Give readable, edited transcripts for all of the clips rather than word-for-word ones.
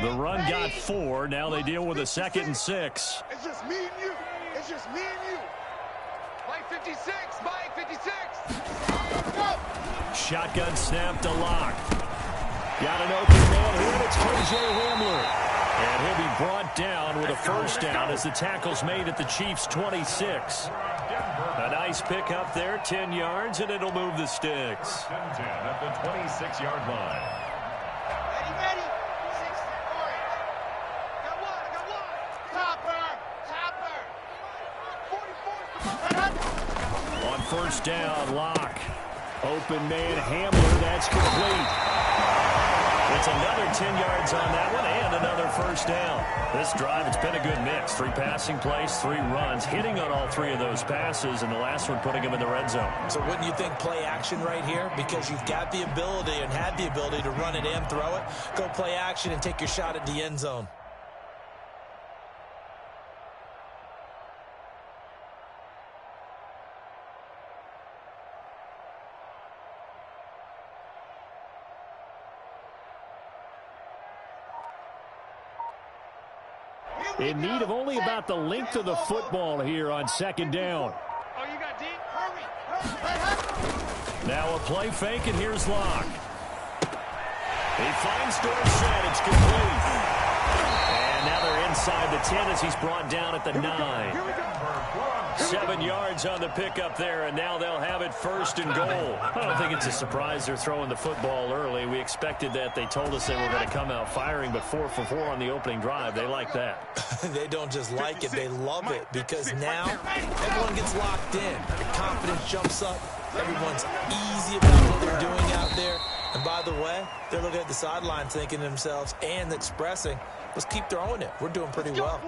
The run got 4. Now they deal with a 2nd and 6. It's just me and you. It's just me and you. Mike 56. Mike 56. Shotgun snap to Lock. Got an open man here. It's KJ Hamler. And he'll be brought down with a first down as the tackle's made at the Chiefs' 26. A nice pickup there, 10 yards, and it'll move the sticks. 10-10 at the 26-yard line. Ready? 6 orange. Got one. Topper. 44. On first down, Lock. Open man, Hamler. That's complete. It's another 10 yards on that one and another first down. This drive, it's been a good mix. 3 passing plays, 3 runs, hitting on all 3 of those passes, and the last one putting him in the red zone. So wouldn't you think play action right here? Because you've got the ability and had the ability to run it and throw it. Go play action and take your shot at the end zone. In need of only about the length of the football here on 2nd down. Oh, you got deep? Hurry. Now a play fake, and here's Lock. He finds Dorsett. It's complete. And now they're inside the 10 as he's brought down at the 9. 7 yards on the pickup there, and now they'll have it 1st and goal. I don't think it's a surprise they're throwing the football early. We expected that. They told us they were going to come out firing, but 4 for 4 on the opening drive. They like that. They don't just like it, they love it, because now everyone gets locked in. The confidence jumps up. Everyone's easy about what they're doing out there. And by the way, they're looking at the sideline thinking to themselves and expressing, let's keep throwing it. We're doing pretty well.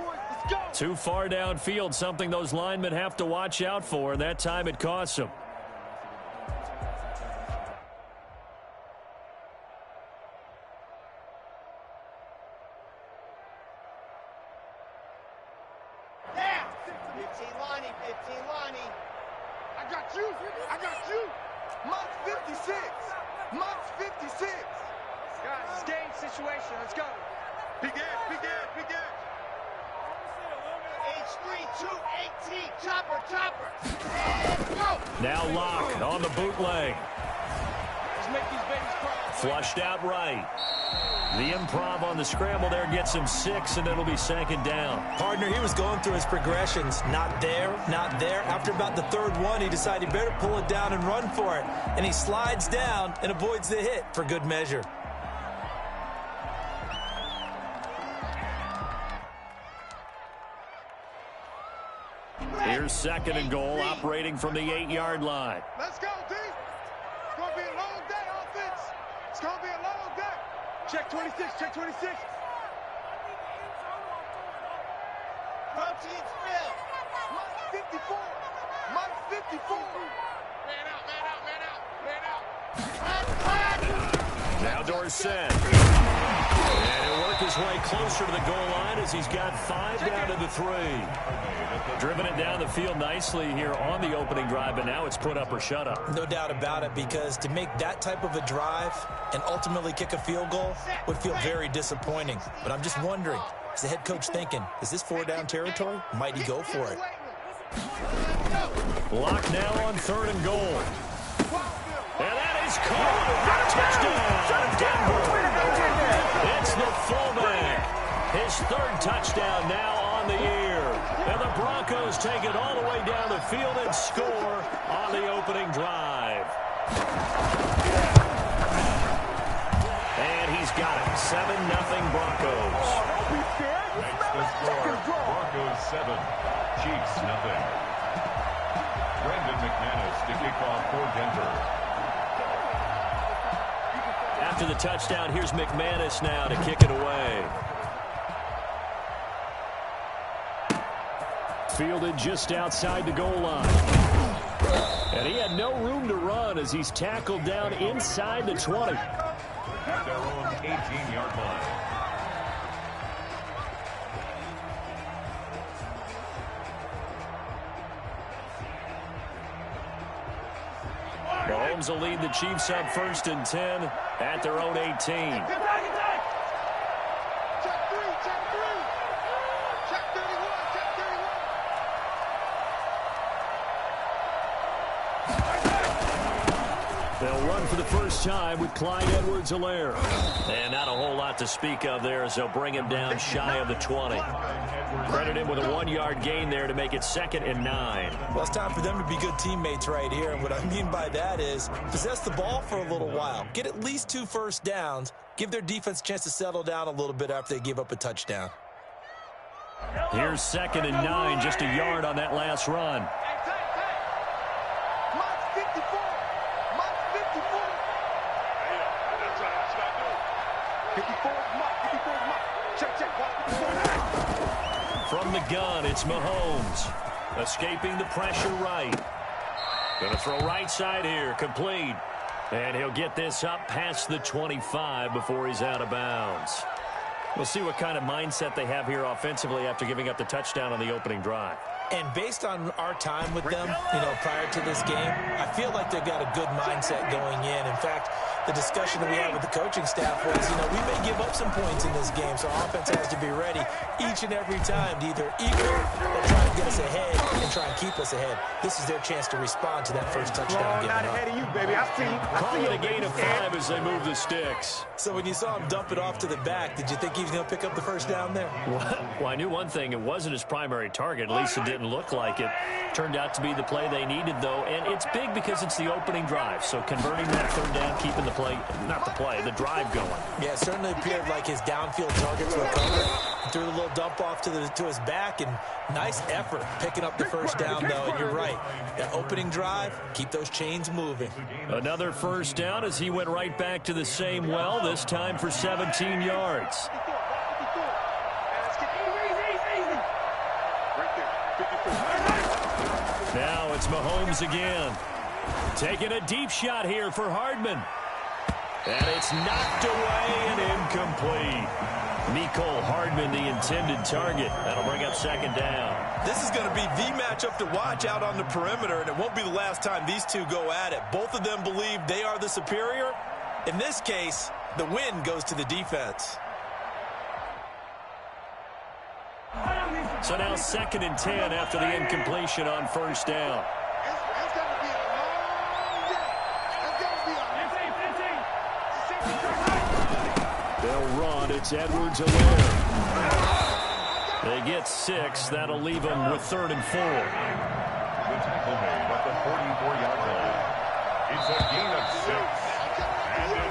Too far downfield, something those linemen have to watch out for, and that time it costs them. Down. 15 Lonnie. I got you. Month 56. Guys, it's game situation. Let's go. Big Ed. H3218. Chopper. Let's go. Now Lock on the bootleg. Let's make these babies cry. Flushed out right. The improv on the scramble there gets him 6, and it'll be 2nd down. Partner, he was going through his progressions. Not there. After about the 3rd one, he decided he better pull it down and run for it. And he slides down and avoids the hit for good measure. Here's 2nd and goal, operating from the 8-yard line. Let's go, D. It's going to be a long day, offense. It's going to be a long day. Check 26. Proteins filled. Mike 54. Man out. Now Dorsett. And he'll work his way closer to the goal line as he's got 5 down to the 3. Driven it down the field nicely here on the opening drive, but now it's put up or shut up. No doubt about it, because to make that type of a drive and ultimately kick a field goal would feel very disappointing. But I'm just wondering, is the head coach thinking, is this 4-down territory? Might he go for it? Lock now on 3rd and goal. And that is caught. Touchdown, Denver. It's the fullback. His 3rd touchdown now on the year. And the Broncos take it all the way down the field and score on the opening drive. And he's got it. 7-0 Broncos. Next to score, Broncos 7, Chiefs 0. Brendan McManus to kick off for Denver. After the touchdown, here's McManus now to kick it away. Fielded just outside the goal line. And he had no room to run as he's tackled down inside the 20. At their own 18-yard line. Mahomes will lead the Chiefs up 1st and 10 at their own 18. for the first time with Clyde Edwards-Helaire. And not a whole lot to speak of there as they'll bring him down shy of the 20. Credit him with a 1-yard gain there to make it 2nd and 9. Well, it's time for them to be good teammates right here. And what I mean by that is possess the ball for a little while. Get at least 2 first downs. Give their defense a chance to settle down a little bit after they give up a touchdown. Here's 2nd and 9, just a yard on that last run. From the gun, it's Mahomes. Escaping the pressure right. Going to throw right side here, complete. And he'll get this up past the 25 before he's out of bounds. We'll see what kind of mindset they have here offensively after giving up the touchdown on the opening drive. And based on our time with them, prior to this game, I feel like they've got a good mindset going in. In fact, the discussion that we had with the coaching staff was, we may give up some points in this game, so our offense has to be ready each and every time to either equal or try to get us ahead and try and keep us ahead. This is their chance to respond to that first touchdown. Not ahead of you, baby. I see you. Calling it a gain of 5 as they move the sticks. So when you saw him dump it off to the back, did you think he was going to pick up the first down there? Well, I knew one thing. It wasn't his primary target. At least it didn't look like it. Turned out to be the play they needed, though, and it's big because it's the opening drive. So converting that third down, keeping the play, not the play, the drive going. Yeah, it certainly appeared like his downfield targets were covered. He threw a little dump off to his back, and nice effort picking up the first down, though. And you're right, that opening drive, keep those chains moving. Another first down as he went right back to the same well, this time for 17 yards. Now it's Mahomes again. Taking a deep shot here for Hardman. And it's knocked away and incomplete. Mecole Hardman, the intended target. That'll bring up 2nd down. This is going to be the matchup to watch out on the perimeter, and it won't be the last time these two go at it. Both of them believe they are the superior. In this case, the win goes to the defense. So now 2nd and 10 after the incompletion on first down. It's going to be a long day. It's going to be a They'll run. It's Edwards-Helaire. They get 6. That'll leave them with 3rd and 4. The tackle made at the 44-yard line. It's a gain of 6.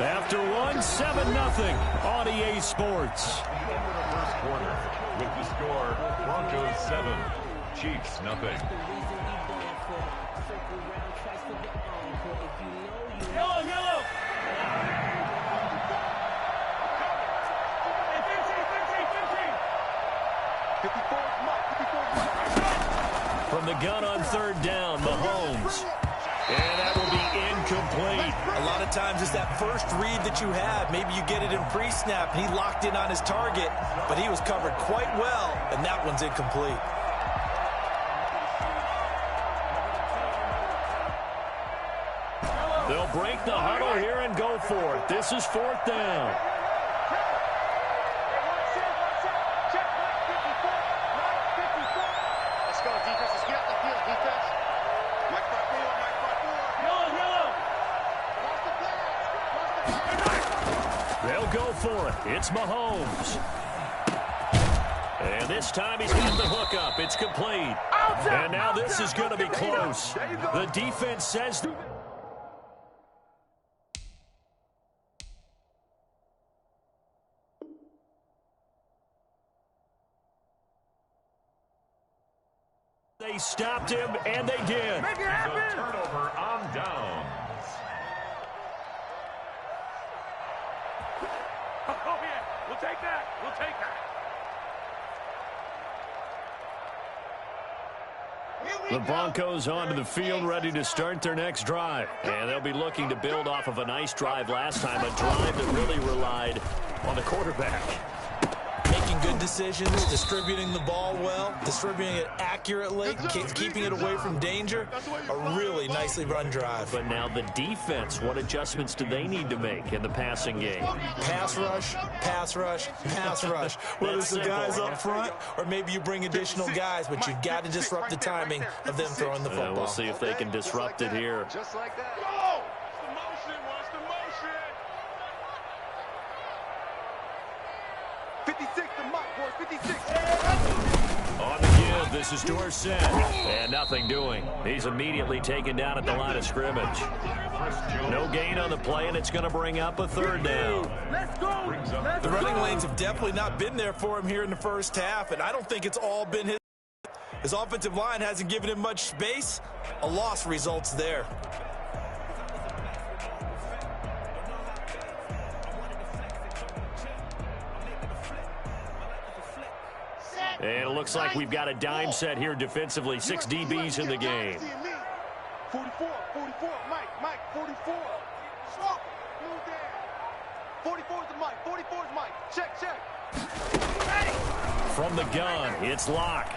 After 1-7-0 on EA Sports. The first quarter with the score Broncos 7, Chiefs nothing. Yellow. From the gun on 3rd down, Mahomes. And that will be incomplete. A lot of times it's that first read that you have. Maybe you get it in pre-snap, and he locked in on his target, but he was covered quite well, and that one's incomplete. They'll break the huddle here and go for it. This is 4th down. Let's go, defense. Let's get out the field, defense. Mike front four. They'll go for it. It's Mahomes. And this time he's got the hook up. It's complete. And now this is going to be close. The defense says... They stopped him, and they did. It's a turnover on downs. Oh, yeah. We'll take that. We'll take that. The Broncos onto the field, ready to start their next drive. And they'll be looking to build off of a nice drive last time, a drive that really relied on the quarterback. Making good decisions, distributing the ball well, distributing it accurately, keeping it away from danger. A really nicely run drive. But now the defense, what adjustments do they need to make in the passing game? Pass rush, pass rush, pass rush. Whether it's the guys up front or maybe you bring additional guys, but you've got to disrupt the timing of them throwing the football. We'll see if they can disrupt it here. Just like that. Go! 56 to Mike, boys, 56. On the give, this is Dorsett. And nothing doing. He's immediately taken down at the line of scrimmage. No gain on the play, and it's going to bring up a third down. Let's go. The running lanes have definitely not been there for him here in the first half, and I don't think it's all been his. His offensive line hasn't given him much space. A loss results there. And it looks like we've got a dime set here defensively. 6 DBs in the game. 44, Mike, 44. Swap, move down. 44 is the Mike, 44 is Mike. Check. From the gun, it's Locke.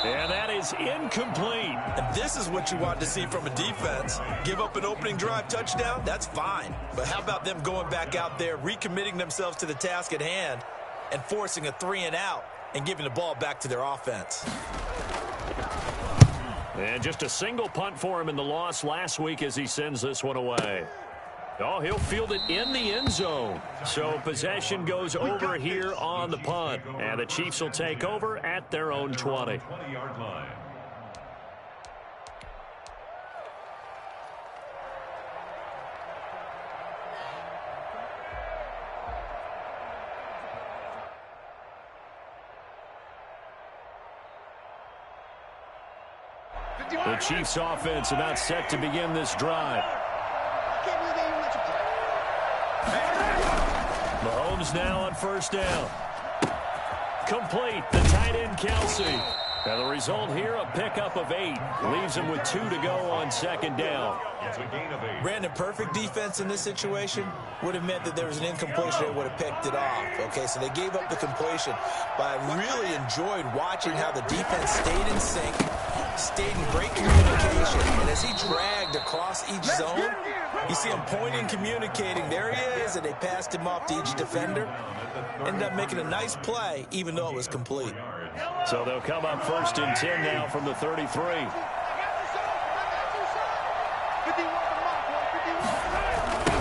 And that is incomplete. And this is what you want to see from a defense. Give up an opening drive touchdown, that's fine. But how about them going back out there, recommitting themselves to the task at hand, and forcing a 3-and-out and giving the ball back to their offense. And just a single punt for him in the loss last week as he sends this one away. Oh, he'll field it in the end zone. So possession goes over here on the punt. And the Chiefs will take over at their own 20. 20-yard line. The Chiefs offense about set to begin this drive. Mahomes now on first down. Complete, the tight end Kelsey. And the result here, a pickup of 8. Leaves him with 2 to go on second down. It's a gain of 8. Brandon, perfect defense in this situation would have meant that there was an incompletion that would have picked it off. Okay, so they gave up the completion. But I really enjoyed watching how the defense stayed in sync, stayed in great communication. And as he dragged across each zone, you see him pointing, communicating. There he is, and they passed him off to each defender. Ended up making a nice play, even though it was complete. So they'll come up first and 10 now from the 33.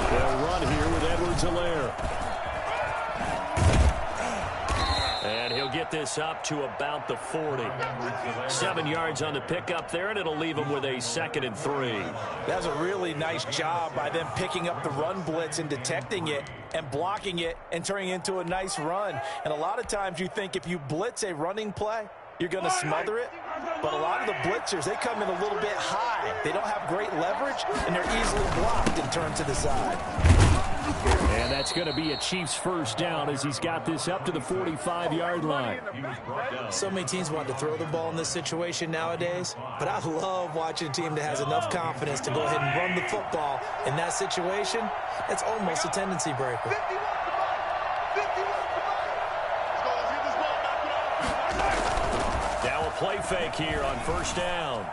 They'll run here with Edwards-Helaire. And he'll get this up to about the 40. 7 yards on the pickup there, and it'll leave him with a 2nd and 3. That was a really nice job by them picking up the run blitz and detecting it and blocking it and turning it into a nice run. And a lot of times you think if you blitz a running play, you're going to smother it. But a lot of the blitzers, they come in a little bit high. They don't have great leverage, and they're easily blocked and turned to the side. And that's going to be a Chiefs first down as he's got this up to the 45-yard line. So many teams want to throw the ball in this situation nowadays, but I love watching a team that has enough confidence to go ahead and run the football. In that situation, it's almost a tendency breaker. Now a play fake here on first down.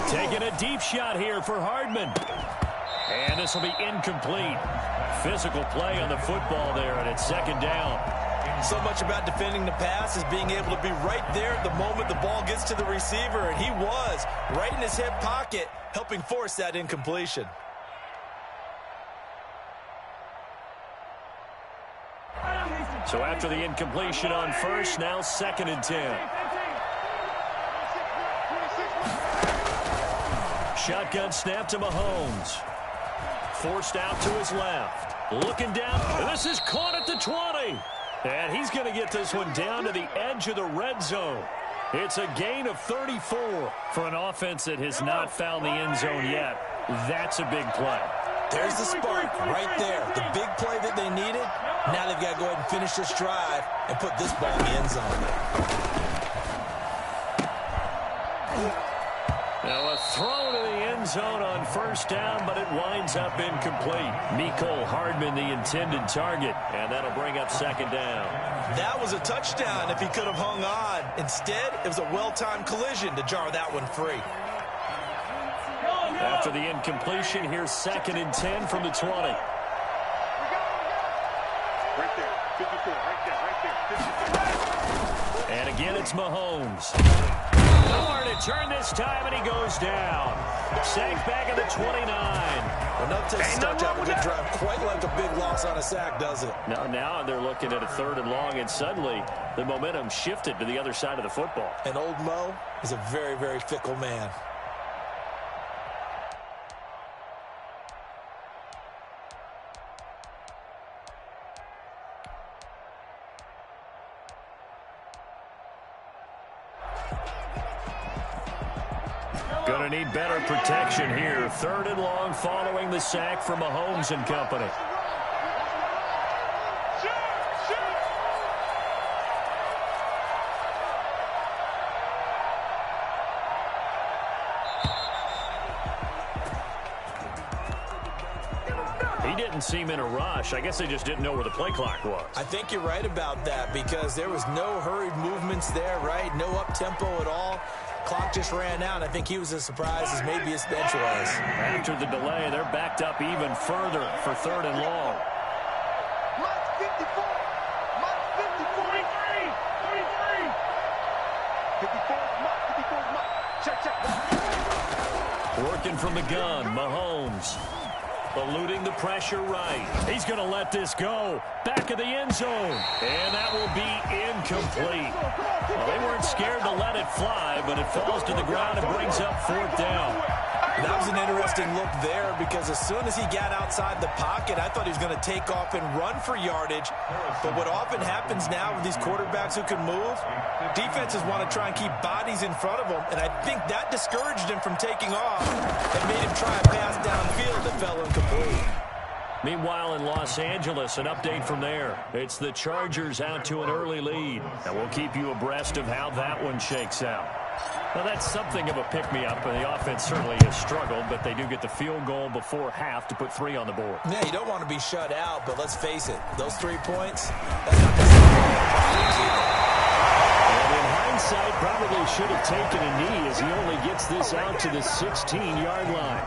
Taking a deep shot here for Hardman. And this will be incomplete. Physical play on the football there, and it's second down. So much about defending the pass is being able to be right there at the moment the ball gets to the receiver, and he was right in his hip pocket, helping force that incompletion. So after the incompletion on first, now 2nd and 10. Shotgun snap to Mahomes. Forced out to his left. Looking down. And this is caught at the 20. And he's going to get this one down to the edge of the red zone. It's a gain of 34 for an offense that has not found the end zone yet. That's a big play. There's the spark right there. The big play that they needed. Now they've got to go ahead and finish this drive and put this ball in the end zone. Now a throw to the end zone on first down, but it winds up incomplete. Mecole Hardman, the intended target, and that'll bring up second down. That was a touchdown if he could have hung on. Instead, it was a well-timed collision to jar that one free. After the incompletion, here's 2nd and 10 from the 20. Right there, 54, right there, 54. And again, it's Mahomes. Nowhere to turn this time, and he goes down. Sacked back at the 29. Well, no takes start to have a good drive. Quite like a big loss on a sack, does it? Now they're looking at a 3rd and long, and suddenly the momentum shifted to the other side of the football. And old Mo is a very, very fickle man. Going to need better protection here. 3rd and long following the sack from Mahomes and company. He didn't seem in a rush. I guess they just didn't know where the play clock was. I think you're right about that because there was no hurried movements there, right? No up-tempo at all. Clock just ran out. I think he was as surprised as maybe his bench was. After the delay, they're backed up even further for 3rd and long. Mike 54. Mike 54. 53. 54 is Mike. Check. Working from the gun, Mahomes. Eluding the pressure right. He's going to let this go. Back of the end zone. And that will be incomplete. Well, they weren't scared to let it fly, but it falls to the ground and brings up 4th down. That was an interesting look there because as soon as he got outside the pocket, I thought he was going to take off and run for yardage. But what often happens now with these quarterbacks who can move, defenses want to try and keep bodies in front of them. And I think that discouraged him from taking off and made him try a pass downfield that fell incomplete. Meanwhile, in Los Angeles, an update from there. It's the Chargers out to an early lead. And we'll keep you abreast of how that one shakes out. Well, that's something of a pick-me-up, and the offense certainly has struggled, but they do get the field goal before half to put 3 on the board. Yeah, you don't want to be shut out, but let's face it, those 3 points, that's not the same. And in hindsight, probably should have taken a knee as he only gets this out to the 16-yard line.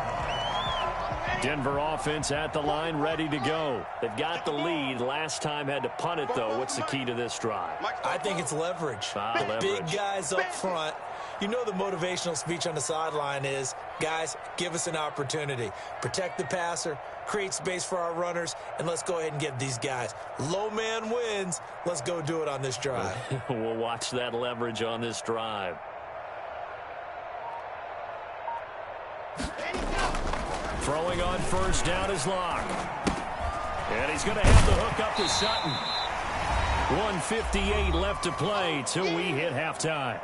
Denver offense at the line, ready to go. They've got the lead. Last time had to punt it, though. What's the key to this drive? I think it's leverage. Leverage. Big guys up front. You know the motivational speech on the sideline is, guys, give us an opportunity. Protect the passer, create space for our runners, and let's go ahead and get these guys. Low man wins. Let's go do it on this drive. We'll watch that leverage on this drive. Throwing on 1st down is Locke. And he's going to have the hook up to Sutton. 1:58 left to play till we hit halftime.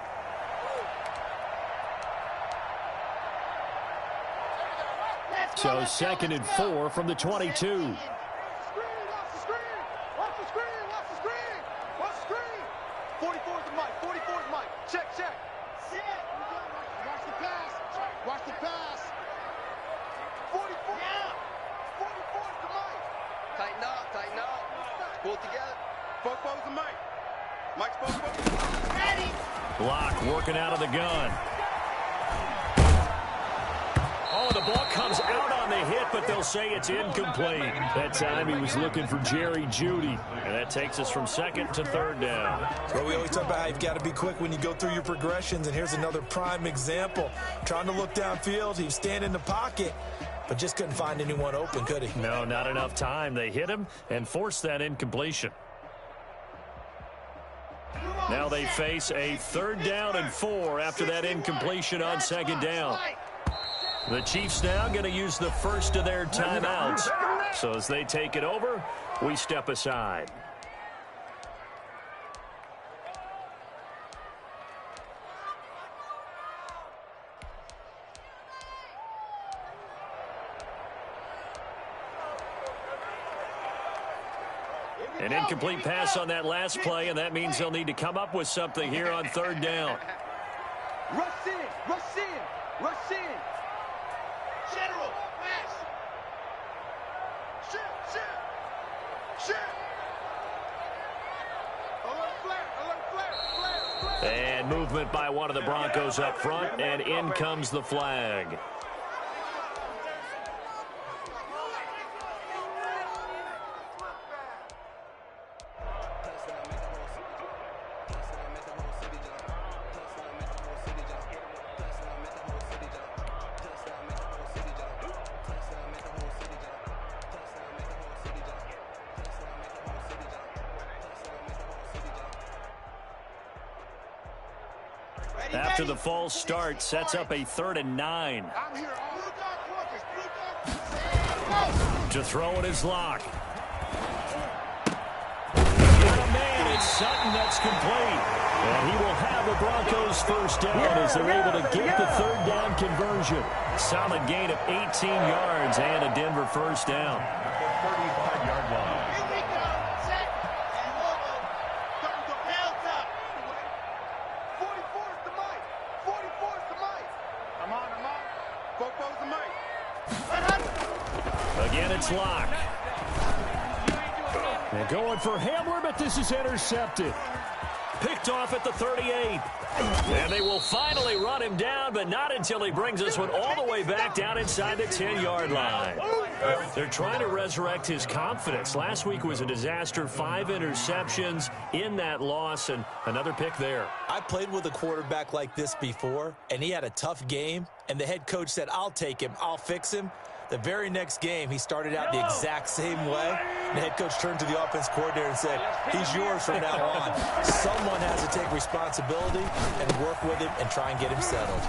So 2nd and 4 from the 22. Watch the screen. Watch the screen. 44 is Mike. 44 is Mike. Check. Watch the pass. Watch the pass. 44. 44 is the Mike. Tighten up. Pull it together. 44 is the Mike. Mike's 44. Ready. Locke working out of the gun. Oh, the ball comes out on the hit, but they'll say it's incomplete. That time he was looking for Jerry Jeudy. And that takes us from 2nd to 3rd down. Well, we always talk about how you've got to be quick when you go through your progressions, and here's another prime example. Trying to look downfield, he was standing in the pocket, but just couldn't find anyone open, could he? No, not enough time. They hit him and forced that incompletion. Now they face a 3rd down and 4 after that incompletion on 2nd down. The Chiefs now going to use the first of their timeouts. So as they take it over, we step aside. An incomplete pass on that last play, and that means they'll need to come up with something here on 3rd down. Rush in. General, pass. Shoot. Alert flare. And movement by one of the Broncos up front, and in comes the flag. After the false start, sets up a 3rd and 9. To throw it is Locke. Got a man, it's Sutton, that's complete. And he will have the Broncos first down as they're able to get the 3rd down conversion. Solid gain of 18 yards and a Denver first down. At the 35-yard line. Here we go. Set. And logo. Hands up. 44 is the mic. 44 is the mic. I'm on. Fofo's the mic. Again, it's Locke. And going for Hamler, but this is intercepted. Picked off at the 38. And they will finally run him down, but not until he brings this one all the way back down inside the 10-yard line. They're trying to resurrect his confidence. Last week was a disaster. 5 interceptions in that loss, and another pick there. I played with a quarterback like this before, and he had a tough game, and the head coach said, I'll take him, I'll fix him. The very next game, he started out the exact same way. The head coach turned to the offense coordinator and said, he's yours from now on. Someone has to take responsibility and work with him and try and get him settled.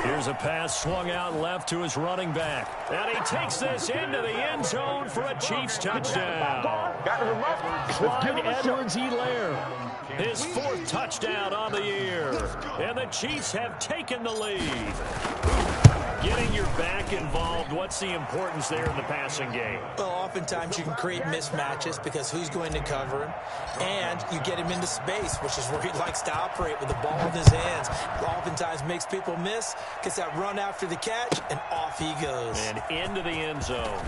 Here's a pass swung out left to his running back. And he takes this into the end zone for a Chiefs touchdown. Clyde Edwards-Helaire. His 4th touchdown on the year. And the Chiefs have taken the lead. Getting your back involved, what's the importance there in the passing game? Well, oftentimes you can create mismatches because who's going to cover him, and you get him into space, which is where he likes to operate with the ball in his hands. Oftentimes makes people miss, gets that run after the catch, and off he goes. And into the end zone.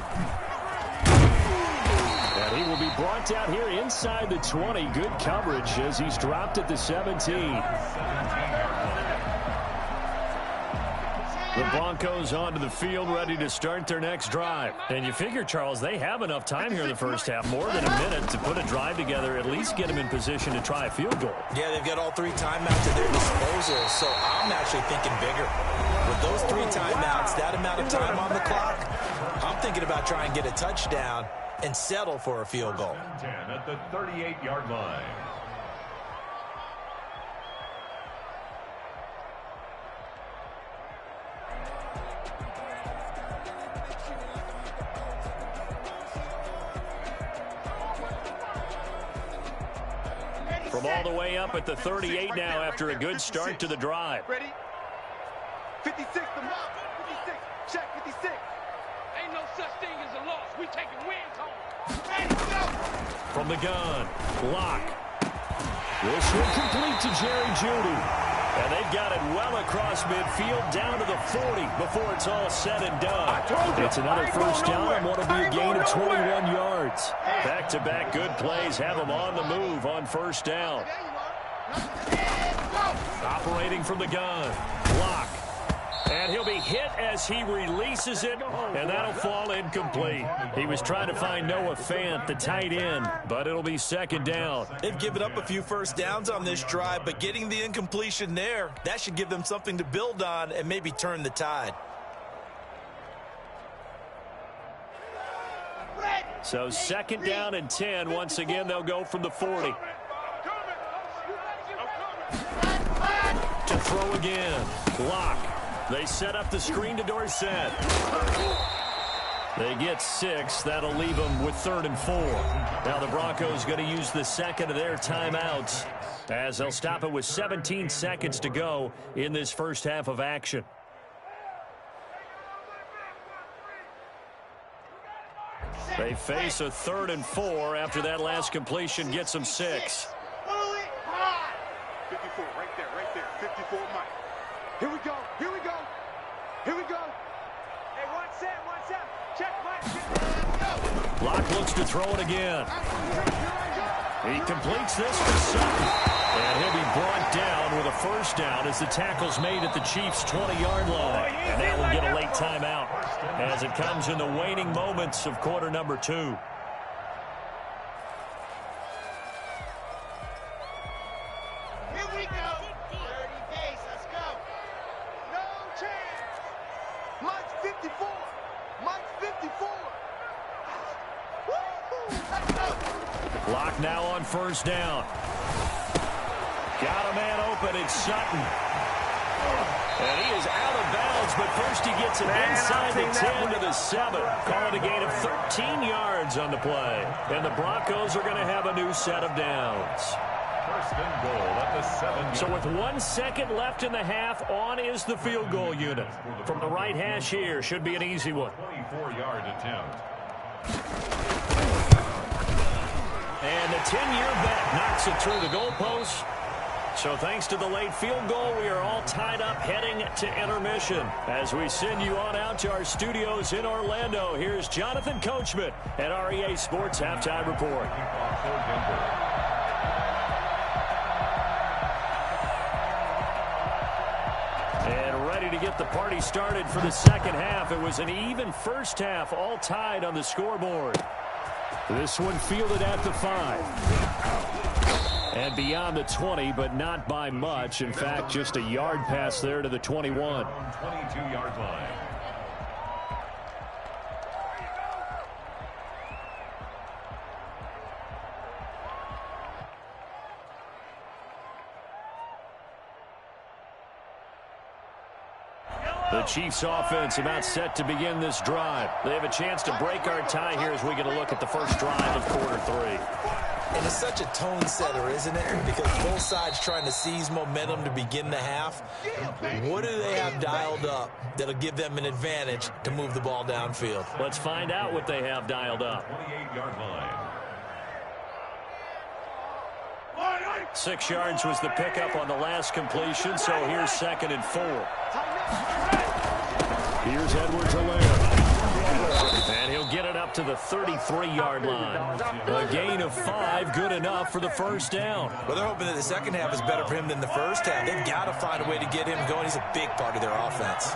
And he will be brought down here inside the 20. Good coverage as he's dropped at the 17. The Broncos onto the field, ready to start their next drive. And you figure, Charles, they have enough time here in the first half, more than a minute, to put a drive together, at least get them in position to try a field goal. Yeah, they've got all 3 timeouts at their disposal, so I'm actually thinking bigger. With those 3 timeouts, that amount of time on the clock, I'm thinking about trying to get a touchdown and settle for a field goal. 10 at the 38-yard line. From all the way up at the 38 now after a good start to the drive. Ready? 56 the mark. 56. Check 56. Ain't no such thing as a loss. We taking wins home. Ready, go. From the gun, Locke. This will complete to Jerry Jeudy. And they've got it well across midfield down to the 40 before it's all said and done. It's another first down and what will be a gain of 21 yards. Back-to-back good plays have them on the move on first down. Operating from the gun, Locke. And he'll be hit as he releases it, and that'll fall incomplete. He was trying to find Noah Fant, the tight end, but it'll be second down. They've given up a few first downs on this drive, but getting the incompletion there, that should give them something to build on and maybe turn the tide. So second down and 10. Once again, they'll go from the 40. To throw again, Locke. They set up the screen to Dorsett. They get 6. That'll leave them with 3rd and 4. Now the Broncos going to use the second of their timeouts as they'll stop it with 17 seconds to go in this first half of action. They face a 3rd and 4 after that last completion gets them 6. 54, right there, 54, Mike. Here we go. Hey, one set. Check, Mike. Locke looks to throw it again. He completes this for Sutton. And he'll be brought down with a first down as the tackle's made at the Chiefs' 20-yard line. And that will get a late timeout as it comes in the waning moments of quarter number 2. Here we go. 30 pace, let's go. No chance. Mike's 54. Woo-hoo. Let's go. Locke now on first down. Got a man open, it's Sutton. And he is out of bounds, but first he gets it inside the 10 to the 7. Calling a gain of 13 yards on the play. And the Broncos are going to have a new set of downs. First and goal at the 7. So with 1 second left in the half, on is the field goal unit. From the right hash here, should be an easy one. 24-yard attempt. And the 10-year vet knocks it through the goalpost. So thanks to the late field goal, we are all tied up heading to intermission. As we send you on out to our studios in Orlando, here's Jonathan Coachman at REA Sports Halftime Report. And ready to get the party started for the second half. It was an even first half, all tied on the scoreboard. This one fielded at the 5. And beyond the 20, but not by much. In fact, just a yard pass there to the 21. 22-yard line. The Chiefs offense about set to begin this drive. They have a chance to break our tie here as we get a look at the first drive of quarter 3. And it's such a tone setter, isn't it? Because both sides trying to seize momentum to begin the half. What do they have dialed up that'll give them an advantage to move the ball downfield? Let's find out what they have dialed up. 28-yard line. 6 yards was the pickup on the last completion, so here's 2nd and 4. Here's Edwards-Helaire. And he'll get it up to the 33-yard line. A gain of 5, good enough for the first down. Well, they're hoping that the second half is better for him than the first half. They've got to find a way to get him going. He's a big part of their offense.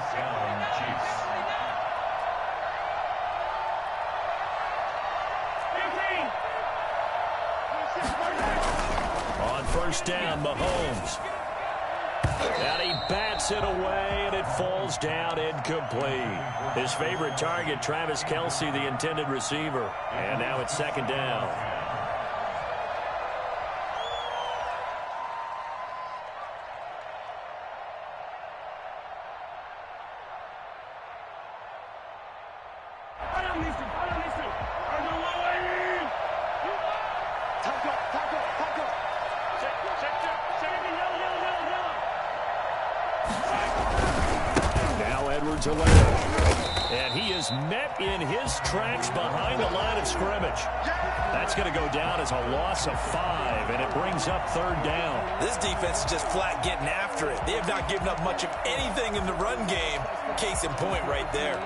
On first down, Mahomes. And he bats it away, and it falls down incomplete. His favorite target, Travis Kelce, the intended receiver. And now it's 2nd down. And he is met in his tracks behind the line of scrimmage. That's going to go down as a loss of 5, and it brings up 3rd down. This defense is just flat getting after it. They have not given up much of anything in the run game. Case in point right there.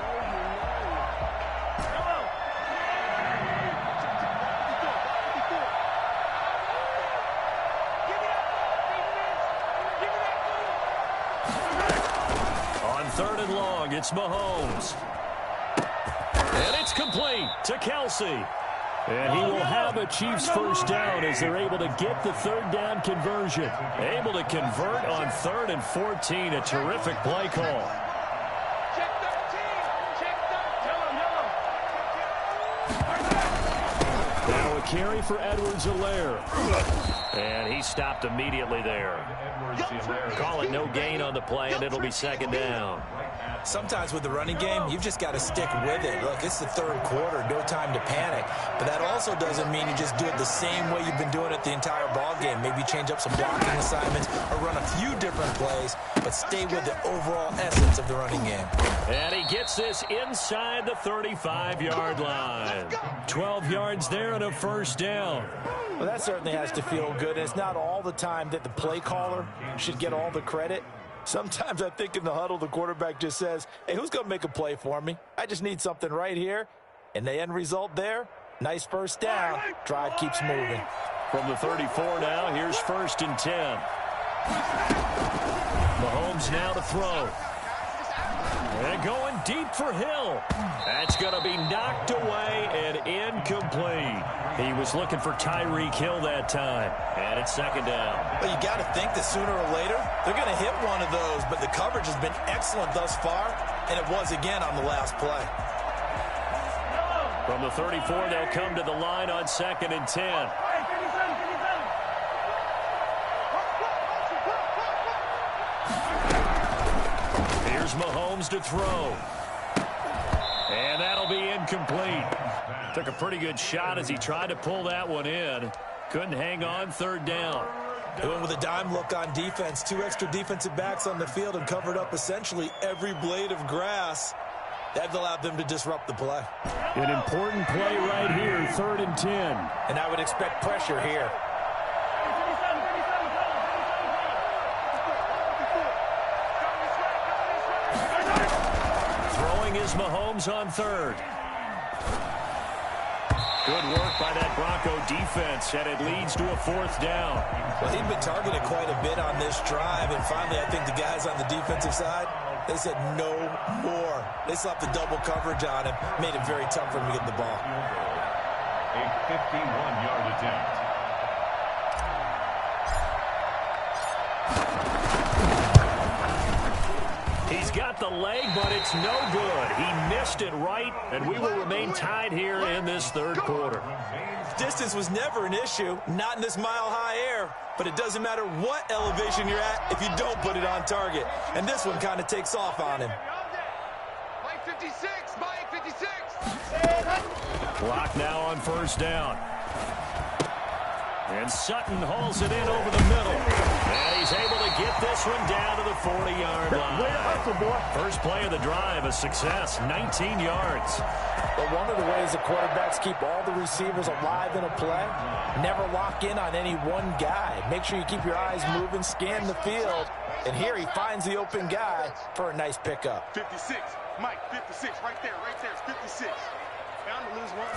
It's Mahomes. And it's complete to Kelce. And he will have a Chiefs first down as they're able to get the 3rd down conversion. Able to convert on 3rd and 14. A terrific play call. Now a carry for Edwards-Helaire. And he stopped immediately there. Call it no gain on the play, and it'll be 2nd down. Sometimes with the running game, you've just got to stick with it. Look, it's the 3rd quarter, no time to panic. But that also doesn't mean you just do it the same way you've been doing it the entire ball game. Maybe change up some blocking assignments or run a few different plays, but stay with the overall essence of the running game. And he gets this inside the 35-yard line. 12 yards there and a first down. Well, that certainly has to feel good. And it's not all the time that the play caller should get all the credit. Sometimes I think in the huddle, the quarterback just says, hey, who's going to make a play for me? I just need something right here. And the end result there, nice first down. Drive keeps moving. From the 34 now, here's 1st and 10. Mahomes now to throw. And going deep for Hill. That's going to be knocked away and incomplete. He was looking for Tyreek Hill that time. And it's 2nd down. Well, you got to think that sooner or later, they're going to hit one of those. But the coverage has been excellent thus far. And it was again on the last play. From the 34, they'll come to the line on 2nd and 10. Here's Mahomes to throw. And that'll be incomplete. Took a pretty good shot as he tried to pull that one in. Couldn't hang on third down. They went with a dime look on defense. 2 extra defensive backs on the field and covered up essentially every blade of grass. That allowed them to disrupt the play. An important play right here, 3rd and 10. And I would expect pressure here. Throwing is Mahomes on 3rd. Good work by that Bronco defense, and it leads to a 4th down. Well, he'd been targeted quite a bit on this drive, and finally I think the guys on the defensive side, they said no more. They slapped the double coverage on him, made it very tough for him to get the ball. A 51-yard attempt. He's got the leg, but it's no good. He missed it right, and we will remain tied here in this 3rd quarter. Distance was never an issue, not in this mile-high air, but it doesn't matter what elevation you're at if you don't put it on target. And this one kind of takes off on him. Mike 56, Mike 56. Clock now on 1st down. And Sutton hauls it in over the middle. And he's able to get this one down to the 40-yard line. First play of the drive, a success, 19 yards. But one of the ways the quarterbacks keep all the receivers alive in a play, never lock in on any one guy. Make sure you keep your eyes moving, scan the field. And here he finds the open guy for a nice pickup. 56, Mike 56, right there, 56. Bound to lose one.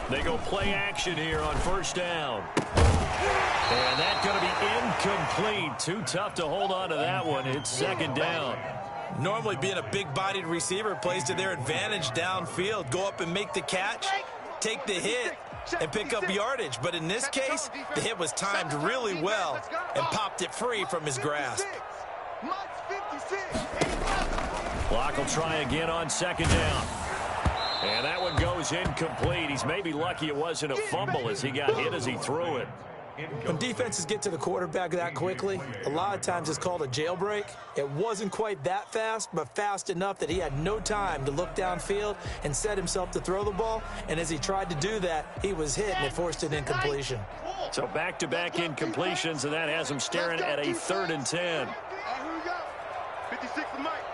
They go play action here on 1st down. And that's going to be incomplete. Too tough to hold on to that one. It's 2nd down. Normally being a big-bodied receiver plays to their advantage downfield. Go up and make the catch, take the hit, and pick up yardage. But in this case, the hit was timed really well and popped it free from his grasp. Clock will try again on 2nd down. And that one goes incomplete. He's maybe lucky it wasn't a fumble as he got hit as he threw it. When defenses get to the quarterback that quickly, a lot of times it's called a jailbreak. It wasn't quite that fast, but fast enough that he had no time to look downfield and set himself to throw the ball. And as he tried to do that, he was hit and it forced an incompletion. So back-to-back incompletions, and that has him staring at a 3rd and 10. Here we go. 56 to Mike.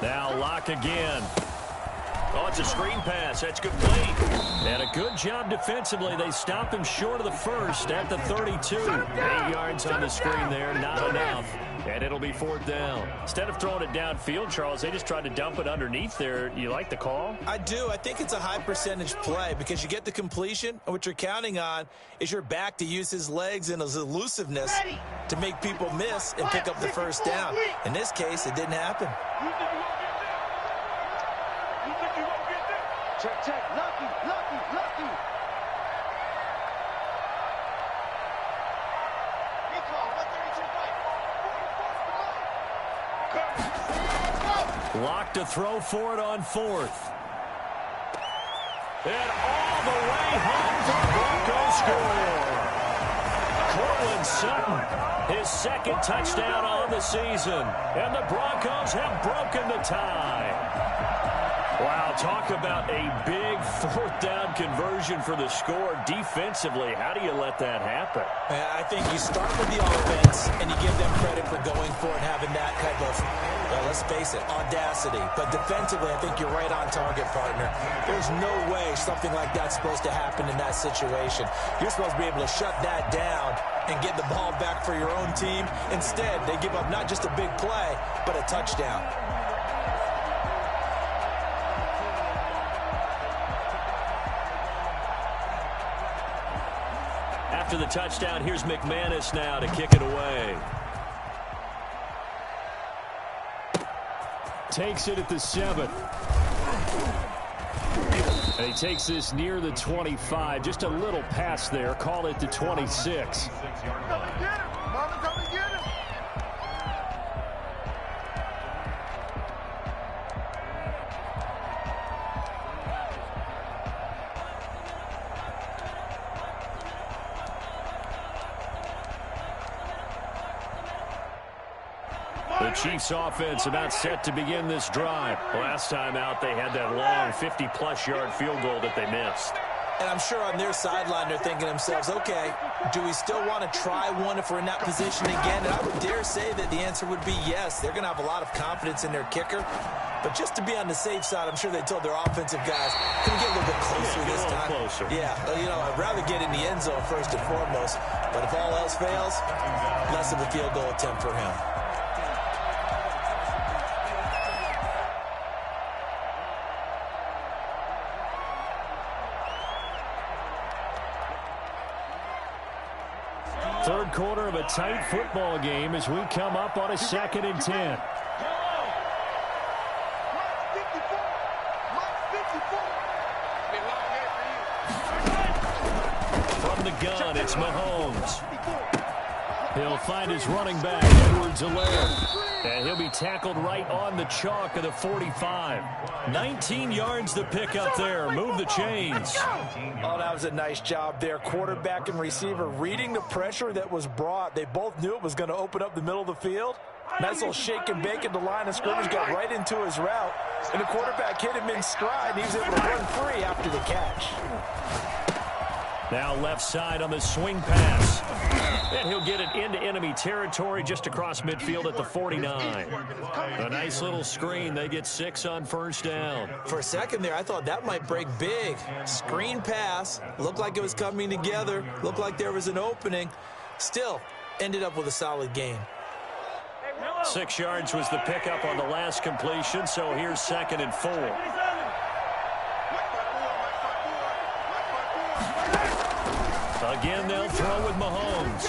Now Locke again. Oh, it's a screen pass. That's complete. And a good job defensively. They stop him short of the 1st at the 32. 8 yards on the screen there. Not enough. And it'll be 4th down. Instead of throwing it downfield, Charles, they just tried to dump it underneath there. You like the call? I do. I think it's a high-percentage play because you get the completion, and what you're counting on is your back to use his legs and his elusiveness to make people miss and pick up the 1st down. In this case, it didn't happen. Check, lucky. Locke to throw for it on 4th. And all the way home for Bronco score. Cortland Sutton, his 2nd touchdown on the season. And the Broncos have broken the tie. Wow, talk about a big 4th down conversion for the score. Defensively, how do you let that happen? I think you start with the offense and you give them credit for going for it and having that type of, let's face it, audacity. But defensively, I think you're right on target, partner. There's no way something like that's supposed to happen in that situation. You're supposed to be able to shut that down and get the ball back for your own team. Instead, they give up not just a big play, but a touchdown. After the touchdown, here's McManus now to kick it away. Takes it at the 7. And he takes this near the 25. Just a little pass there. Call it the 26. Mama, come and get him. The Chiefs offense about set to begin this drive. Last time out, they had that long 50-plus yard field goal that they missed. And I'm sure on their sideline they're thinking to themselves, okay, do we still want to try one if we're in that position again? And I would dare say that the answer would be yes. They're going to have a lot of confidence in their kicker. But just to be on the safe side, I'm sure they told their offensive guys, can we get a little bit closer this time? Closer. Yeah, I'd rather get in the end zone first and foremost. But if all else fails, less of a field goal attempt for him. Third quarter of a tight football game as we come up on a 2nd and 10. From the gun, it's Mahomes. He'll find his running back, Edwards-Helaire. And he'll be tackled right on the chalk of the 45. 19 yards to pick up there. Move the chains. Oh, that was a nice job there. Quarterback and receiver reading the pressure that was brought. They both knew it was going to open up the middle of the field. Nice little shake and bake at the line of scrimmage, got right into his route. And the quarterback hit him in stride, and he was able to run free after the catch. Now left side on the swing pass. And he'll get it into enemy territory just across midfield at the 49. A nice little screen. They get 6 on first down. For a second there, I thought that might break big. Screen pass. Looked like it was coming together. Looked like there was an opening. Still, ended up with a solid gain. 6 yards was the pickup on the last completion, so here's 2nd and 4. Again, they'll throw with Mahomes.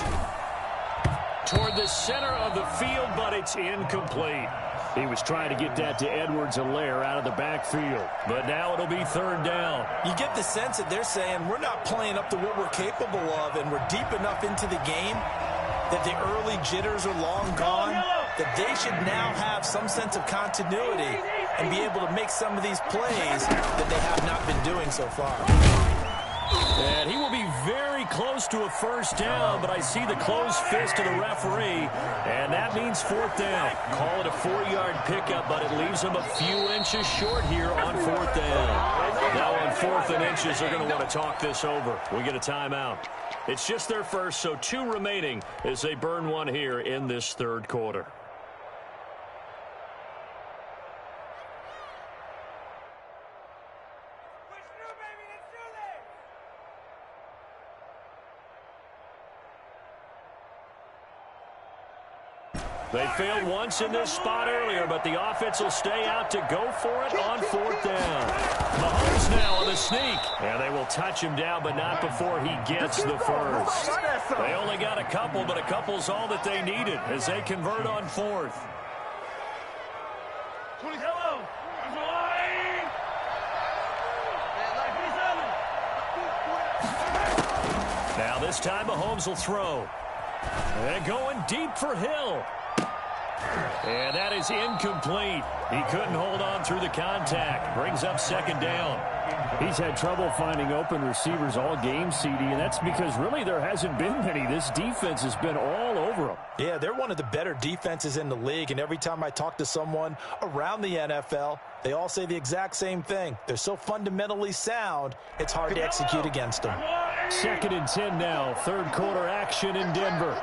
Toward the center of the field, but it's incomplete. He was trying to get that to Edwards-Helaire out of the backfield. But now it'll be 3rd down. You get the sense that they're saying we're not playing up to what we're capable of, and we're deep enough into the game that the early jitters are long gone, that they should now have some sense of continuity and be able to make some of these plays that they have not been doing so far. And he will be very close to a first down, but I see the closed fist of the referee, and that means 4th down. Call it a 4-yard pickup, but it leaves them a few inches short here on 4th down. Now on 4th and inches, they're going to want to talk this over. We get a timeout. It's just their first, so 2 remaining as they burn one here in this 3rd quarter. They failed once in this spot earlier, but the offense will stay out to go for it on 4th down. Mahomes now on the sneak, and they will touch him down, but not before he gets the first. They only got a couple, but a couple's all that they needed as they convert on 4th. Now this time Mahomes will throw. And going deep for Hill. And that is incomplete. He couldn't hold on through the contact. Brings up 2nd down. He's had trouble finding open receivers all game, CD, and that's because really there hasn't been many. This defense has been all over him. Yeah, they're one of the better defenses in the league, and every time I talk to someone around the NFL, they all say the exact same thing. They're so fundamentally sound, it's hard to execute against them. 2nd and 10 now. 3rd quarter action in Denver.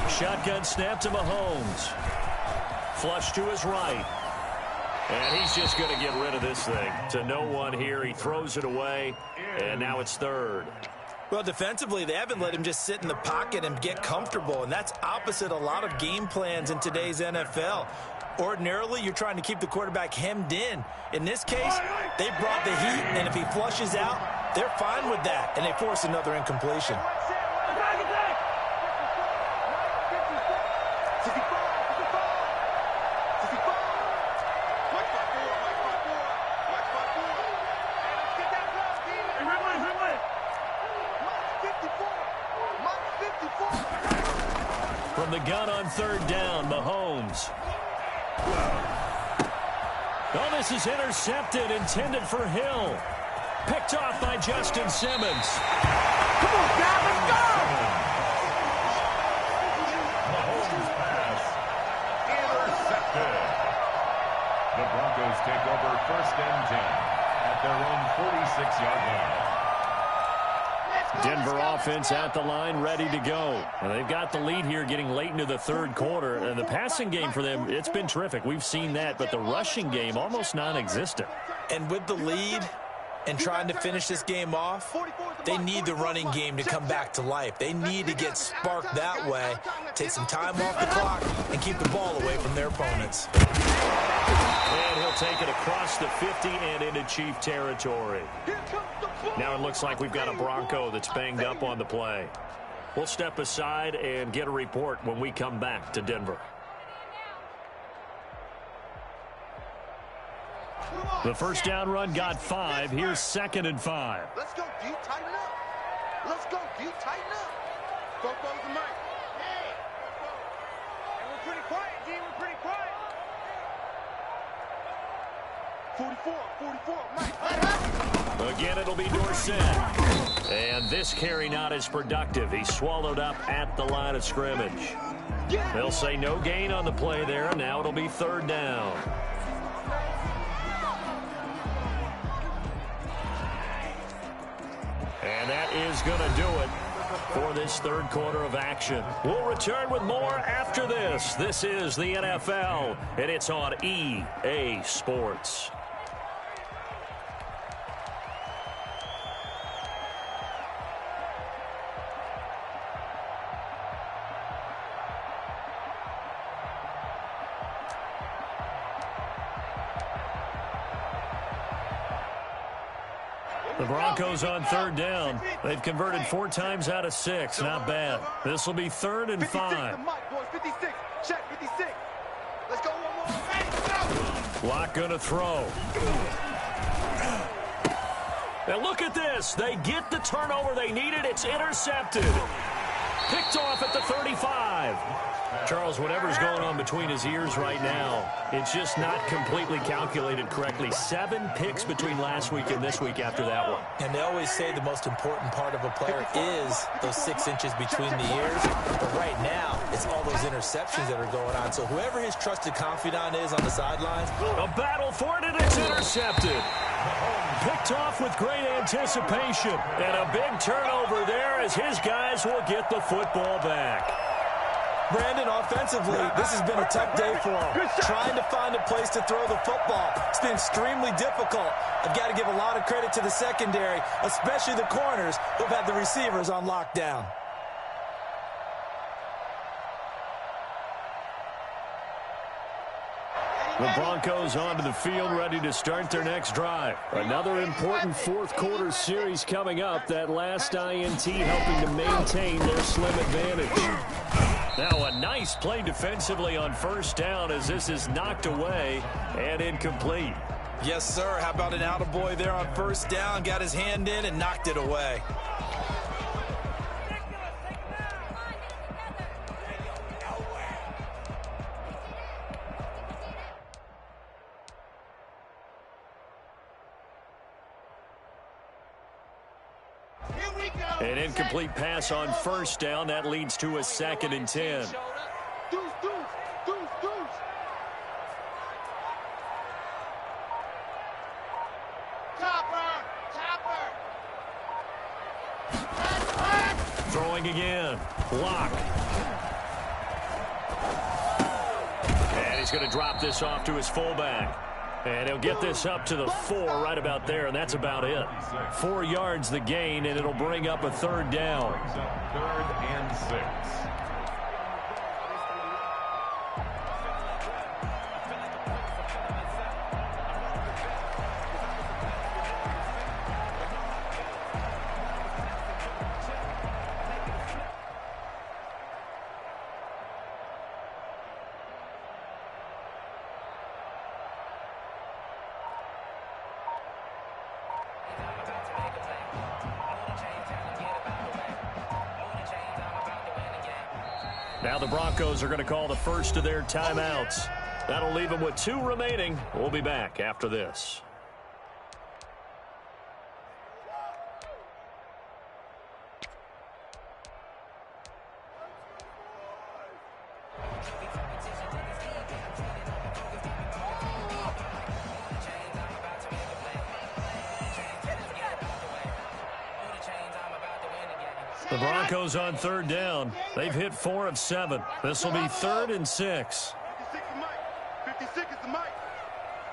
Shotgun snap to Mahomes. Flush to his right. And he's just going to get rid of this thing. To no one here. He throws it away. And now it's 3rd. Well, defensively, they haven't let him just sit in the pocket and get comfortable. And that's opposite a lot of game plans in today's NFL. Ordinarily, you're trying to keep the quarterback hemmed in. In this case, they brought the heat. And if he flushes out, they're fine with that. And they force another incompletion. From the gun on 3rd down, Mahomes. Oh, this is intercepted, intended for Hill. Picked off by Justin Simmons. Come on, guys, let's go! Mahomes' pass take over 1st and 10 at their own 46-yard line. Denver offense at the line, ready to go. And they've got the lead here getting late into the 3rd quarter. And the passing game for them, it's been terrific. We've seen that. But the rushing game, almost non-existent. And with the lead and trying to finish this game off, they need the running game to come back to life. They need to get sparked that way, take some time off the clock, and keep the ball away from their opponents. And he'll take it across the 50 and into Chief territory. Now it looks like we've got a Bronco that's banged up on the play. We'll step aside and get a report when we come back to Denver. The first down run got 5. Here's 2nd and 5. Let's go, D. Tighten up. Let's go, D. Tighten up. Go, the mic. Hey. And we're pretty quiet, D. We're pretty quiet. 44, Mike. Again, it'll be Dorsett. And this carry not as productive. He's swallowed up at the line of scrimmage. They'll say no gain on the play there. Now it'll be 3rd down. And that is going to do it for this 3rd quarter of action. We'll return with more after this. This is the NFL, and it's on EA Sports. The Broncos on 3rd down. They've converted 4 times out of 6. Not bad. This will be 3rd and 5. 56. Check 56. Let's go one more. Lock going to throw. And look at this. They get the turnover they needed. It's intercepted. Picked off at the 35. Charles, whatever's going on between his ears right now, it's just not completely calculated correctly. 7 picks between last week and this week after that one. And they always say the most important part of a player is those 6 inches between the ears. But right now, it's all those interceptions that are going on. So whoever his trusted confidant is on the sidelines. A battle for it, and it's intercepted. Picked off with great anticipation. And a big turnover there as his guys will get the football back. Brandon, offensively, this has been a tough day for him. Trying to find a place to throw the football. It's been extremely difficult. I've got to give a lot of credit to the secondary, especially the corners who've had the receivers on lockdown. The Broncos onto the field, ready to start their next drive. Another important 4th quarter series coming up. That last INT helping to maintain their slim advantage. Now a nice play defensively on 1st down as this is knocked away and incomplete. Yes, sir. How about an attaboy there on 1st down? Got his hand in and knocked it away. An incomplete pass on 1st down. That leads to a 2nd and 10. Throwing again. Block. And he's going to drop this off to his fullback. And he'll get this up to the 4 right about there, and that's about it. 4 yards the gain, and it'll bring up a 3rd down. 3rd and 6. Now the Broncos are going to call the first of their timeouts. That'll leave them with 2 remaining. We'll be back after this. The Broncos on third down. They've hit 4 of 7. This will be 3rd and 6. 56 is Mike. 56 is the Mike.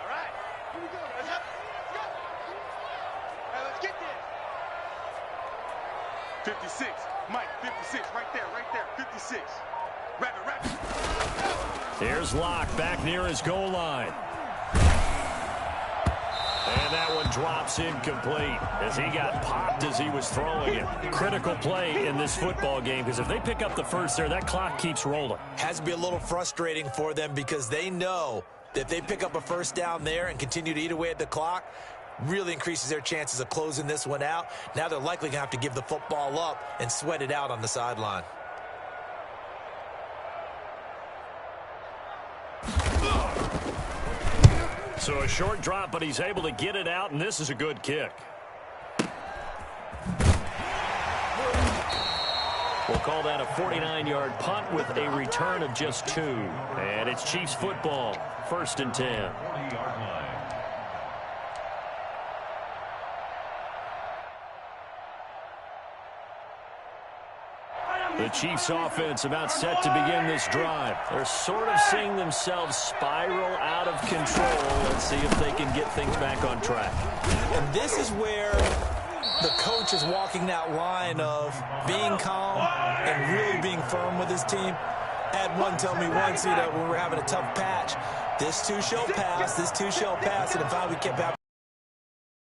All right. Here we go. Let's go. All right, let's get this. 56. Mike, 56. Right there. 56. Rapid. Here's Locke back near his goal line. And that one drops incomplete as he got popped as he was throwing it. Critical play in this football game because if they pick up the first there, that clock keeps rolling. Has to be a little frustrating for them because they know that if they pick up a first down there and continue to eat away at the clock, really increases their chances of closing this one out. Now they're likely going to have to give the football up and sweat it out on the sideline. So a short drop, but he's able to get it out, and this is a good kick. We'll call that a 49-yard punt with a return of just 2. And it's Chiefs football, 1st and 10. 40-yard line. The Chiefs offense about set to begin this drive. They're sort of seeing themselves spiral out of control. Let's see if they can get things back on track. And this is where the coach is walking that line of being calm and really being firm with his team. I had one tell me once, when we were having a tough patch, this too shall pass, and if I would keep happening.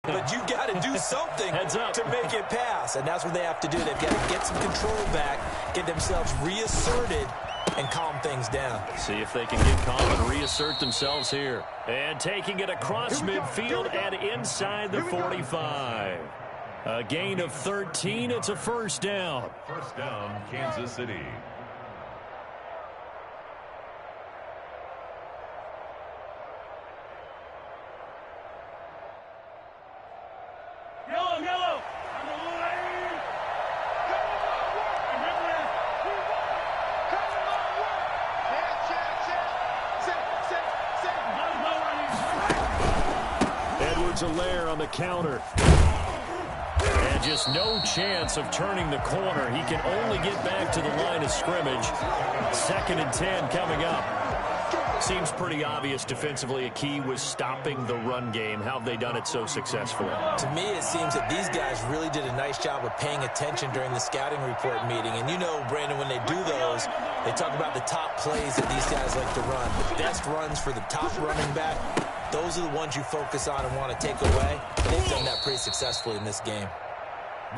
But you got to do something to make it pass, and that's what they have to do. They've got to get some control back, get themselves reasserted, and calm things down. See if they can get calm and reassert themselves here. And taking it across midfield and inside the 45. A gain of 13. It's a first down. First down, Kansas City. Yellow. Edwards-Helaire on the counter. And just no chance of turning the corner. He can only get back to the line of scrimmage. 2nd and 10 coming up. Seems pretty obvious defensively a key was stopping the run game. How have they done it so successfully? To me, it seems that these guys really did a nice job of paying attention during the scouting report meeting. And you know, Brandon, when they do those, they talk about the top plays that these guys like to run. The best runs for the top running back, those are the ones you focus on and want to take away. They've done that pretty successfully in this game.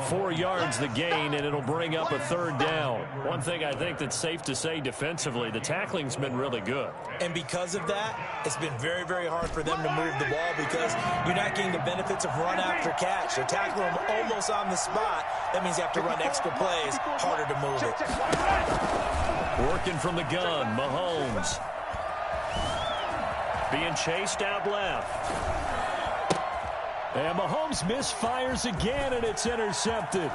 4 yards the gain, and it'll bring up a 3rd down. One thing I think that's safe to say defensively, the tackling's been really good. And because of that, it's been very, very hard for them to move the ball because you're not getting the benefits of run after catch. They're tackling them almost on the spot. That means you have to run extra plays, harder to move it. Working from the gun, Mahomes. Being chased out left. And Mahomes misfires again, and it's intercepted.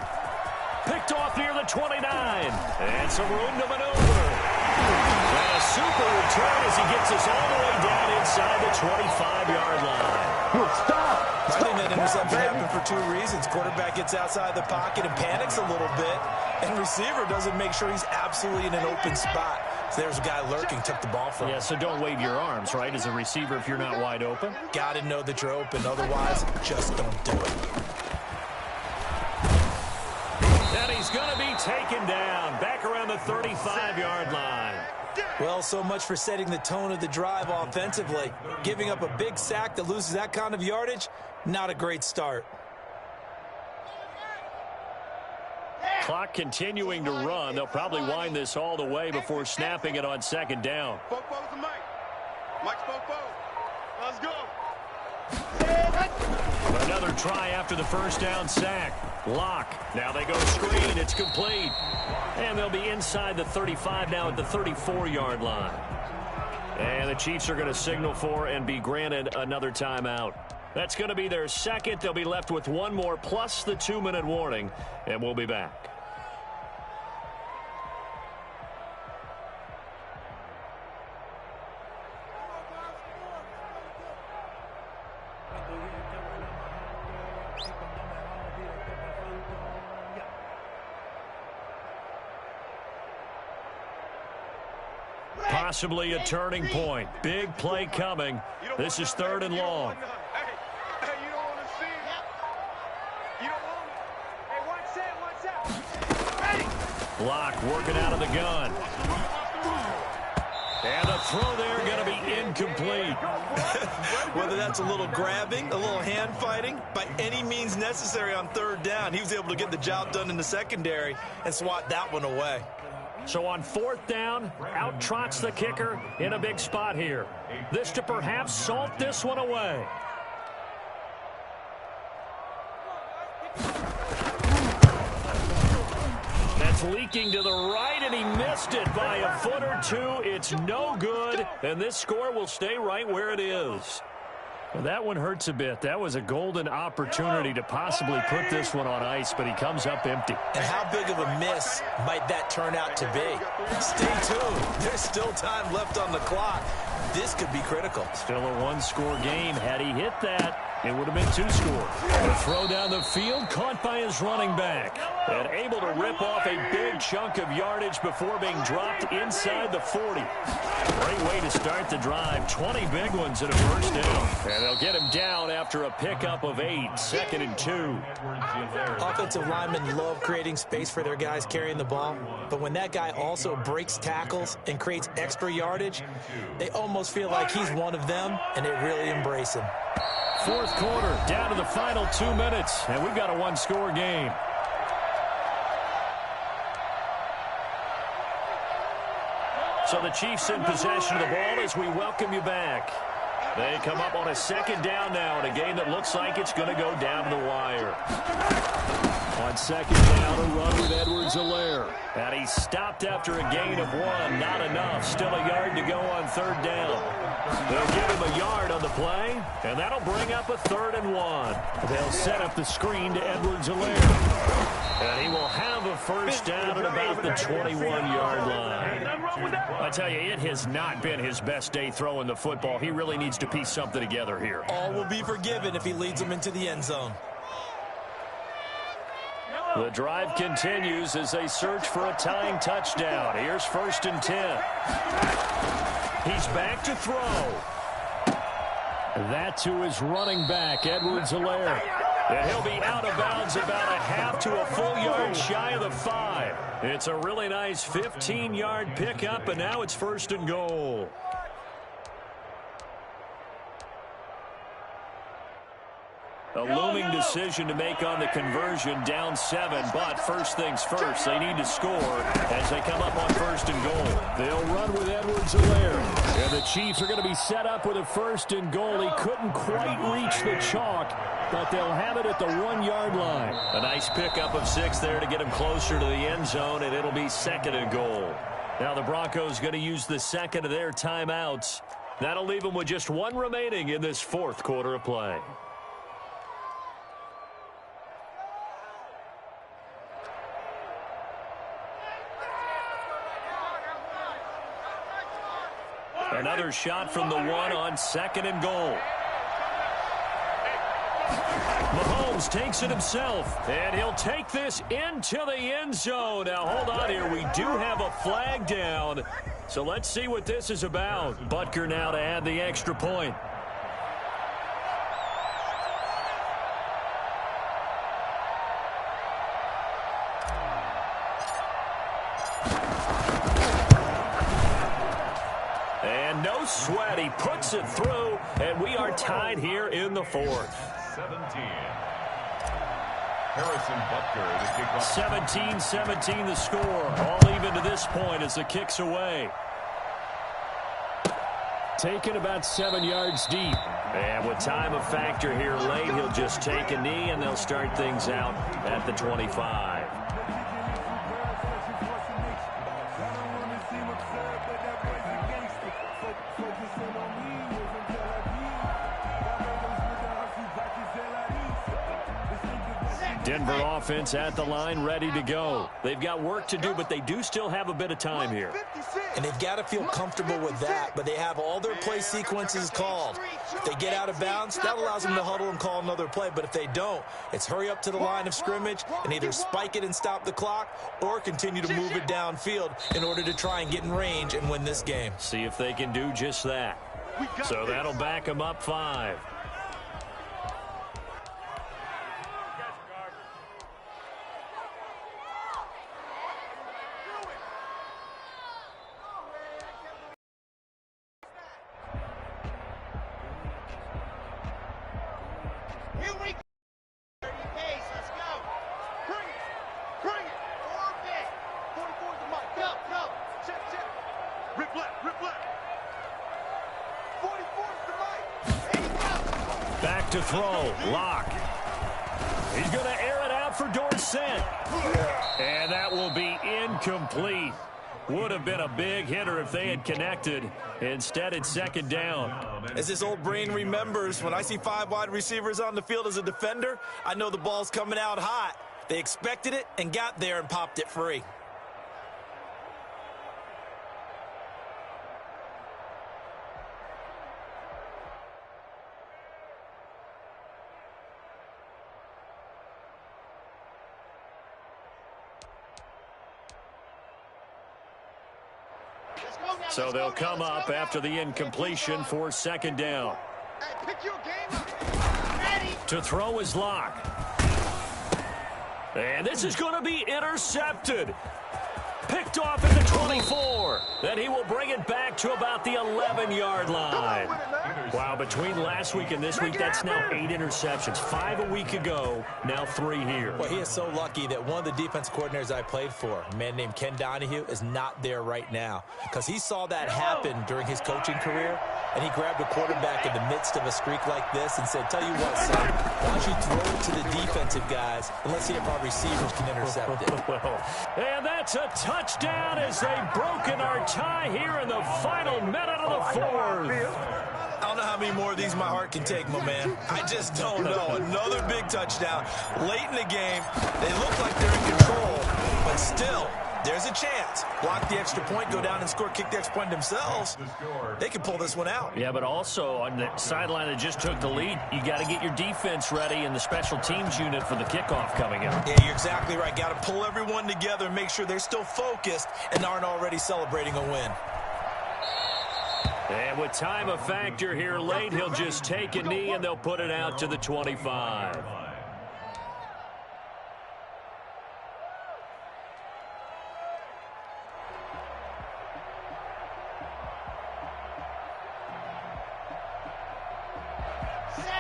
Picked off near the 29. And some room to maneuver. And a super return as he gets us all the way down inside the 25-yard line. Stop! I think that interception happened for 2 reasons. Quarterback gets outside the pocket and panics a little bit, and receiver doesn't make sure he's absolutely in an open spot. So there's a guy lurking, took the ball from him. Yeah, so don't wave your arms, right, as a receiver if you're not wide open. Got to know that you're open. Otherwise, just don't do it. And he's going to be taken down back around the 35-yard line. Well, so much for setting the tone of the drive offensively. Giving up a big sack that loses that kind of yardage, not a great start. Clock continuing to run. They'll probably wind this all the way before snapping it on 2nd down. Fofo's the Mike. Mike's Fofo. Let's go. Another try after the first down sack. Lock. Now they go screen. It's complete. And they'll be inside the 35 now at the 34-yard line. And the Chiefs are going to signal for and be granted another timeout. That's going to be their 2nd. They'll be left with 1 more plus the 2-minute warning. And we'll be back. Possibly a turning point. Big play coming. This is 3rd and long. Hey, you don't want to see it. You don't want it. Hey, watch that. Hey! Block working out of the gun. And the throw there going to be incomplete. Whether that's a little grabbing, a little hand fighting, by any means necessary on 3rd down, he was able to get the job done in the secondary and swat that one away. So on 4th down, out trots the kicker in a big spot here. This to perhaps salt this one away. That's leaking to the right, and he missed it by a foot or two. It's no good, and this score will stay right where it is. Well, that one hurts a bit. That was a golden opportunity to possibly put this one on ice, but he comes up empty. And how big of a miss might that turn out to be? Stay tuned. There's still time left on the clock. This could be critical. Still a one-score game. Had he hit that, it would have been 2 scores. The throw down the field, caught by his running back. And able to rip off a big chunk of yardage before being dropped inside the 40. Great way to start the drive. 20 big ones at a first down. And they'll get him down after a pickup of 8. 2nd and 2. Offensive linemen love creating space for their guys carrying the ball. But when that guy also breaks tackles and creates extra yardage, they almost feel like he's one of them, and they really embrace him. 4th quarter, down to the final 2 minutes, and we've got a one-score game. So the Chiefs in possession of the ball as we welcome you back. They come up on a 2nd down now in a game that looks like it's going to go down the wire. On 2nd down, a run with Edwards-Helaire. And he stopped after a gain of 1. Not enough. Still a yard to go on 3rd down. They'll give him a yard on the play, and that'll bring up a 3rd and 1. They'll set up the screen to Edwards-Helaire. And he will have a first down at about the 21-yard line. I tell you, it has not been his best day throwing the football. He really needs to piece something together here. All will be forgiven if he leads them into the end zone. The drive continues as they search for a tying touchdown. Here's 1st and 10. He's back to throw. That to his running back, Edwards-Helaire. And he'll be out of bounds about a half to a full yard shy of the 5. It's a really nice 15-yard pickup, and now it's 1st and goal. A looming decision to make on the conversion, down 7, but first things first, they need to score as they come up on 1st and goal. They'll run with Edwards-Helaire, and the Chiefs are going to be set up with a 1st and goal. He couldn't quite reach the chalk, but they'll have it at the 1-yard line. A nice pickup of 6 there to get him closer to the end zone, and it'll be 2nd and goal. Now the Broncos going to use the 2nd of their timeouts. That'll leave them with just 1 remaining in this 4th quarter of play. Another shot from the 1 on 2nd and goal. Mahomes takes it himself, and he'll take this into the end zone. Now, hold on here. We do have a flag down, so let's see what this is about. Butker now to add the extra point. And no sweat. He puts it through, and we are tied here in the 4th. 17. Harrison Butker, the kickoff. 17-17 the score. All even to this point as the kick's away. Taken about 7 yards deep. And with time a factor here late, he'll just take a knee, and they'll start things out at the 25. Denver offense at the line, ready to go. They've got work to do, but they do still have a bit of time here. 56. And they've got to feel comfortable with that, but they have all their play sequences called. If they get out of bounds, that allows them to huddle and call another play. But if they don't, it's hurry up to the line of scrimmage and either spike it and stop the clock or continue to move it downfield in order to try and get in range and win this game. See if they can do just that. So that'll back them up 5. Here we go. 30 pace, let's go. Bring it. Bring it. Or back. 44 the mic. Go, go. Check, check. Rip left, rip left. 44 the mic. There you go. Back to throw. Lock. He's going to air it out for Dorsett. And that will be incomplete. Would have been a big hitter if they had connected. Instead, it's second down. As this old brain remembers, when I see 5 wide receivers on the field as a defender, I know the ball's coming out hot. They expected it and got there and popped it free. So they'll come up after the incompletion for second down. Hey, pick your game up. Ready. To throw is Lock. And this is going to be intercepted. Picked off at the 24. Then he will bring it back to about the 11-yard line. Wow, between last week and this week, that's now 8 interceptions. 5 a week ago, now 3 here. Well, he is so lucky that one of the defense coordinators I played for, a man named Ken Donahue, is not there right now. Because he saw that happen during his coaching career, and he grabbed a quarterback in the midst of a streak like this and said, tell you what, son, why don't you throw it to the defensive guys, and let's see if our receivers can intercept it. And that's a touchdown as they've broken our tie here in the final minute of the 4th. I don't know how many more of these my heart can take, my man. I just don't know. Another big touchdown late in the game. They look like they're in control, but still, there's a chance. Block the extra point, go down and score, kick the extra point themselves. They can pull this one out. Yeah, but also on the sideline that just took the lead, you got to get your defense ready in the special teams unit for the kickoff coming up. Yeah, you're exactly right. Got to pull everyone together and make sure they're still focused and aren't already celebrating a win. And with time a factor here late, he'll just take a knee and they'll put it out to the 25.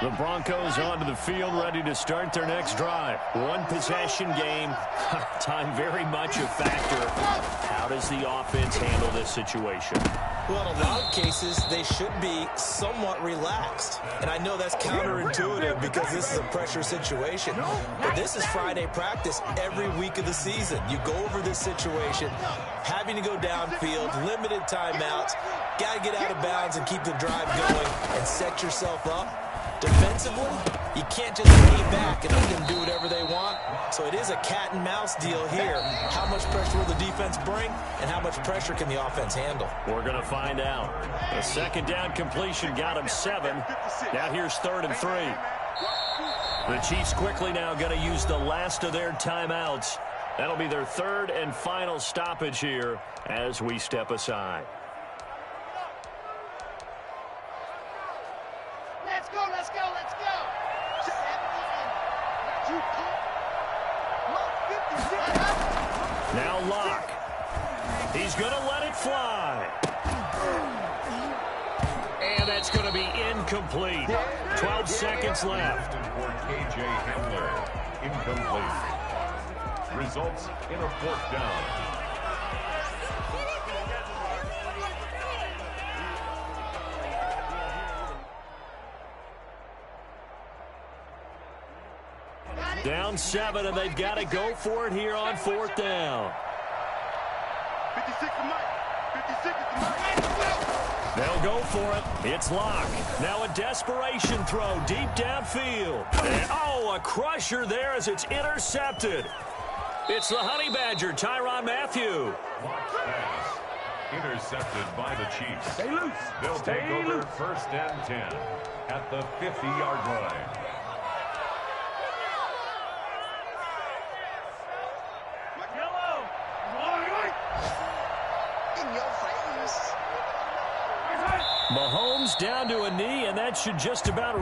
The Broncos onto the field, ready to start their next drive. One possession game. Time very much a factor. How does the offense handle this situation? Well, in a lot of cases, they should be somewhat relaxed. And I know that's counterintuitive because this is a pressure situation. But this is Friday practice every week of the season. You go over this situation, having to go downfield, limited timeouts, got to get out of bounds and keep the drive going and set yourself up. Defensively, you can't just lay back and let them do whatever they want. So it is a cat and mouse deal here. How much pressure will the defense bring, and how much pressure can the offense handle? We're going to find out. The second down completion got him 7. Now here's 3rd and 3. The Chiefs quickly now going to use the last of their timeouts. That'll be their 3rd and final stoppage here as we step aside. Let's go, let's go, let's go. 17. Now Lock. He's going to let it fly. And that's going to be incomplete. 12 seconds left. For K.J. Hamler, incomplete. Results in a 4th down. Down 7, and they've got to go for it here on 4th down. 56 to Mike. 56 to Mike. They'll go for it. It's Lock. Now a desperation throw deep downfield. And, oh, a crusher there as it's intercepted. It's the Honey Badger, Tyrann Mathieu. Lock's pass. intercepted by the Chiefs. Stay loose. They'll take over 1st and 10 at the 50-yard line. Yellow. In your face. Mahomes down to a knee, and that should just about